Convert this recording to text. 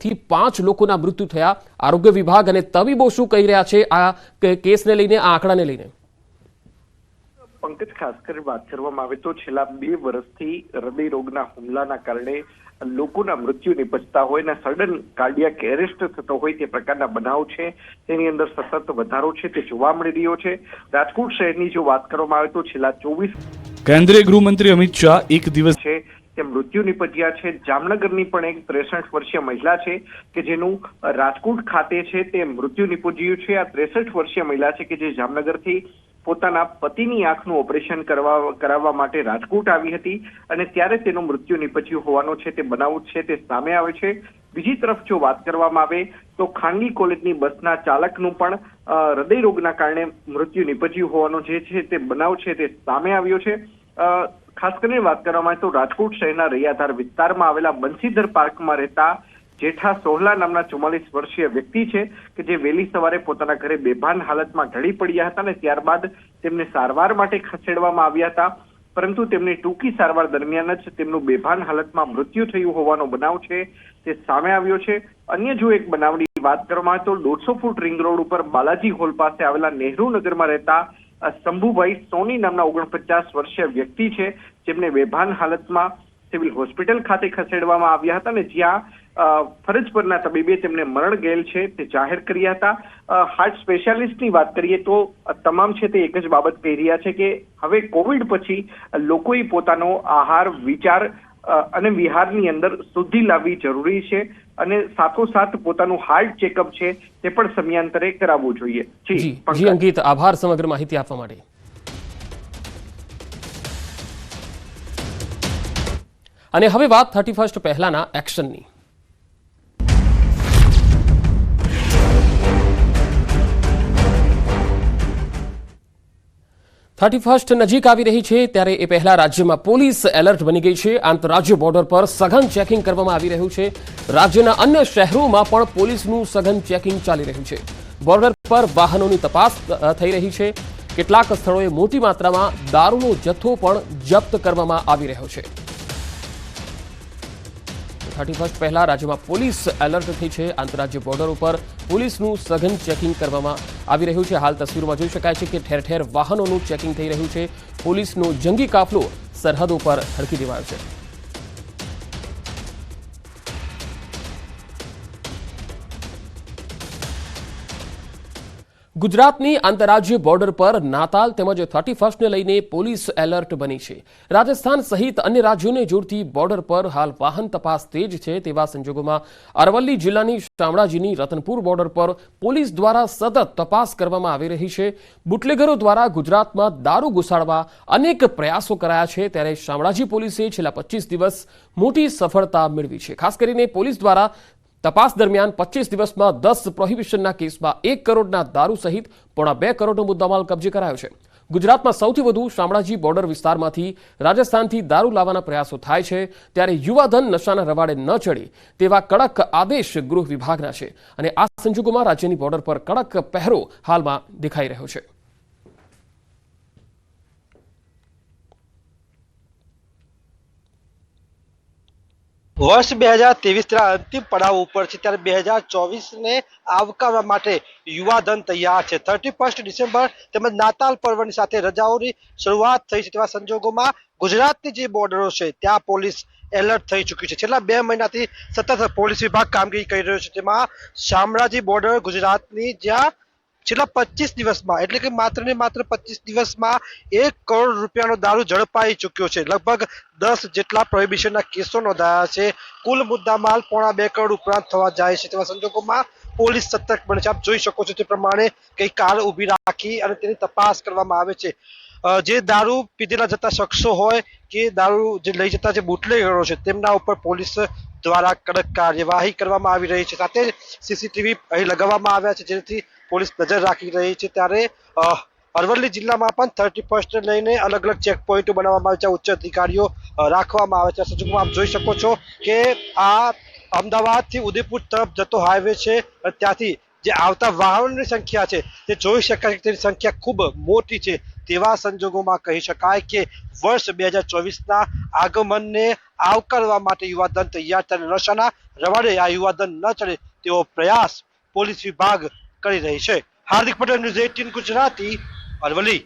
થી 5 લોકોના મૃત્યુ થયા। આરોગ્ય વિભાગ અને તબીબો શું કહી રહ્યા છે આ કેસને લઈને, આ આંકડાને લઈને? पंकज खास कर बात કરવામાં આવે તો છેલ્લા 2 વર્ષથી હૃદય રોગના હુમલાના કારણે લોકોના મૃત્યુ નિપજતા હોય ને સડન કાર્ડિયાક એરેસ્ટ થતો હોય તે પ્રકારના બનાવ છે, તેની અંદર સતત વધારો છે તે જોવા મળી રહ્યો છે। રાજકોટ શહેરની જો વાત કરવામાં આવે તો છેલ્લા 24 કેન્દ્રીય ગૃહમંત્રી અમિત શાહ એક દિવસ છે તે મૃત્યુ નિપજ્યા છે। જામનગરની પણ એક 63 વર્ષીય મહિલા છે કે જેનું રાજકોટ ખાતે છે તે મૃત્યુ નિપજ્યું છે। આ 63 વર્ષીય મહિલા છે કે જે જામનગરથી પોતાના પતિની આંખનું ઓપરેશન કરાવવા માટે રાજકોટ આવી હતી અને ત્યારે તેનું મૃત્યુ નિપજ્યું હોવાનો છે તે બનાવ છે તે સામે આવે છે। બીજી તરફ જો વાત કરવામાં આવે તો ખાનગી કોલેજની બસના ચાલકનું પણ હૃદય રોગના કારણે મૃત્યુ નિપજ્યું હોવાનો જે છે તે બનાવ છે તે સામે આવ્યો છે। ખાસ કરીને વાત કરવામાં આવે તો રાજકોટ શહેરના રૈયાધાર વિસ્તારમાં આવેલા બંસીધર પાર્કમાં રહેતા જેઠા સોહલા નામના 44 વર્ષીય વ્યક્તિ છે કે જે વહેલી સવારે પોતાના ઘરે બેભાન હાલતમાં ઢળી પડ્યા હતા અને ત્યારબાદ તેમને સારવાર માટે ખસેડવામાં આવ્યા હતા, પરંતુ તેમની ટૂંકી સારવાર દરમિયાન જ તેમનું બેભાન હાલતમાં મૃત્યુ થયું હોવાનો બનાવ છે તે સામે આવ્યો છે। અન્ય જો એક બનાવની વાત કરવામાં આવે તો 150 ફૂટ રિંગ રોડ ઉપર બાલાજી હોલ પાસે આવેલા નહેરુ નગરમાં રહેતા શંભુભાઈ સોની નામના 49 વર્ષીય વ્યક્તિ છે જેમને બેભાન હાલતમાં સિવિલ હોસ્પિટલ ખાતે ખસેડવામાં આવ્યા હતા અને જ્યાં ફરજ પરના તબીબે તેમને મરણ ગયેલ છે તે જાહેર કર્યા હતા। હાર્ટ સ્પેશિયાલિસ્ટની વાત કરીએ તો તમામ છે તે એક જ બાબત કહી રહ્યા છે કે હવે કોવિડ પછી લોકોએ પોતાનો આહાર, વિચાર અને વિહારની અંદર શુદ્ધિ લાવવી જરૂરી છે અને સાથોસાથ પોતાનું હાર્ટ ચેકઅપ છે તે પણ સમયાંતરે કરાવવું જોઈએ। જી અંકિત, આભાર સમગ્ર માહિતી આપવા માટે। અને હવે વાત 31st પહેલાના એક્શનની। 31st નજીક આવી રહી છે ત્યારે એ પહેલા રાજ્યમાં પોલીસ એલર્ટ બની ગઈ છે। આંતરરાજ્ય બોર્ડર પર સઘન ચેકિંગ કરવામાં આવી રહ્યું છે। રાજ્યના અન્ય શહેરોમાં પણ પોલીસનું સઘન ચેકિંગ ચાલી રહ્યું છે। બોર્ડર પર વાહનોની તપાસ થઈ રહી છે। કેટલાક સ્થળોએ મોટી માત્રામાં દારૂનો જથ્થો પણ જપ્ત કરવામાં આવી રહ્યો છે। 31st પહેલા રાજ્યમાં પોલીસ એલર્ટ થઈ છે। આંતરરાજ્ય બોર્ડર ઉપર પોલીસનું સઘન ચેકિંગ કરવામાં આવી રહ્યું છે। હાલ તસવીરોમાં જોઈ શકાય છે કે ઠેર ઠેર વાહનોનું ચેકિંગ થઈ રહ્યું છે। પોલીસનો જંગી કાફલો સરહદો પર હડકી દેવાયો છે। ગુજરાતની આંતરરાજ્ય બોર્ડર પર નાતાલ તેમજ 31st ને લઈને પોલીસ એલર્ટ બની છે। રાજસ્થાન સહિત અન્ય રાજ્યોને જોડતી બોર્ડર પર હાલ વાહન તપાસ તેજ છે। તેવા સંજોગોમાં અરવલ્લી જિલ્લાની શામળાજીની રતનપુર બોર્ડર પર પોલીસ દ્વારા સતત તપાસ કરવામાં આવી રહી છે। બુટલેગરો દ્વારા ગુજરાતમાં દારૂ ઘુસાડવા અનેક પ્રયાસો કરાયા છે ત્યારે શામળાજી પોલીસે છેલ્લા 25 દિવસ મોટી સફળતા મેળવી છે। ખાસ કરીને પોલીસ દ્વારા તપાસ દરમિયાન 25 દિવસમાં 10 પ્રોહિબિશનના કેસમાં 1 કરોડના દારૂ સહિત 2.5 કરોડનો મુદ્દામાલ કબજે કરાયો છે। ગુજરાતમાં સૌથી વધુ શામળાજી બોર્ડર વિસ્તારમાંથી રાજસ્થાનથી દારૂ લાવવાના પ્રયાસો થાય છે ત્યારે યુવાધન નશાના રવાડે ન ચડે તેવા કડક આદેશ ગૃહ વિભાગના છે અને આ સંજોગોમાં રાજ્યની બોર્ડર પર કડક પહેરો હાલમાં દેખાઈ રહ્યો છે। વર્ષ 2023 અંતિમ પડાવ ઉપર છે ત્યારે 2024 ને આવકારવા માટે યુવાધન તૈયાર છે। 31 ડિસેમ્બર તેમજ નાતાલ પર્વની સાથે રજાઓની શરૂઆત થઈ છે તેવા સંજોગોમાં ગુજરાતની જે બોર્ડરો છે ત્યાં પોલીસ એલર્ટ થઈ ચૂક્યું છે। છેલ્લા 2 મહિનાથી સતત પોલીસ વિભાગ કામગીરી કરી રહ્યો છે। તેમાં શામળાજી બોર્ડર ગુજરાતની જ્યાં છેલ્લા 25 દિવસમાં એટલે કે માત્ર ને માત્ર 25 દિવસમાં 1 કરોડ રૂપિયાનો દારૂ ઝડપાઈ ચૂક્યો છે। લગભગ 10 જેટલા પ્રોહિબિશનના કેસો નોંધાયા છે। કુલ મુદ્દામાલ 2.5 કરોડ ઉપરાંત થવા જાય છે તેવા સંજોગોમાં પોલીસ સતર્ક બને છે। આપ જોઈ શકો છો તે પ્રમાણે કઈ કાર ઊભી રાખી અને તેની તપાસ કરવામાં આવે છે। જે દારૂ પીધેલા જતા શખ્સો હોય કે દારૂ જે લઈ જતા જે બુટલેગરો છે તેમના ઉપર પોલીસ દ્વારા કડક કાર્યવાહી કરવામાં આવી રહી છે। સાથે જ સીસીટીવી અહીં લગાવવામાં આવ્યા છે જેથી પોલીસ નજર રાખી રહી છે। ત્યારે અરવલ્લી જિલ્લામાં પણ 31st ને લઈને અલગ અલગ ચેક પોઈન્ટો બનાવવામાં આવે છે, ઉચ્ચ અધિકારીઓ રાખવામાં આવે છે। સંજોગોમાં આપ જોઈ શકો છો કે આ અમદાવાદથી ઉદયપુર તરફ જતો હાઈવે છે, ત્યાંથી જે આવતા વાહનોની સંખ્યા છે તે જોઈ શકાય છે તેની સંખ્યા ખૂબ મોટી છે। તેવા સંજોગોમાં કહી શકાય કે વર્ષ 2024ના આગમનને આવકારવા માટે યુવાધન તૈયાર ત્યારે નશાના રવાડે આ યુવાધન ન ચડે તેવો પ્રયાસ પોલીસ વિભાગ કરી રહી છે. હાર્દિક પટેલ, ન્યૂઝ 18 ગુજરાતી, અરવલ્લી.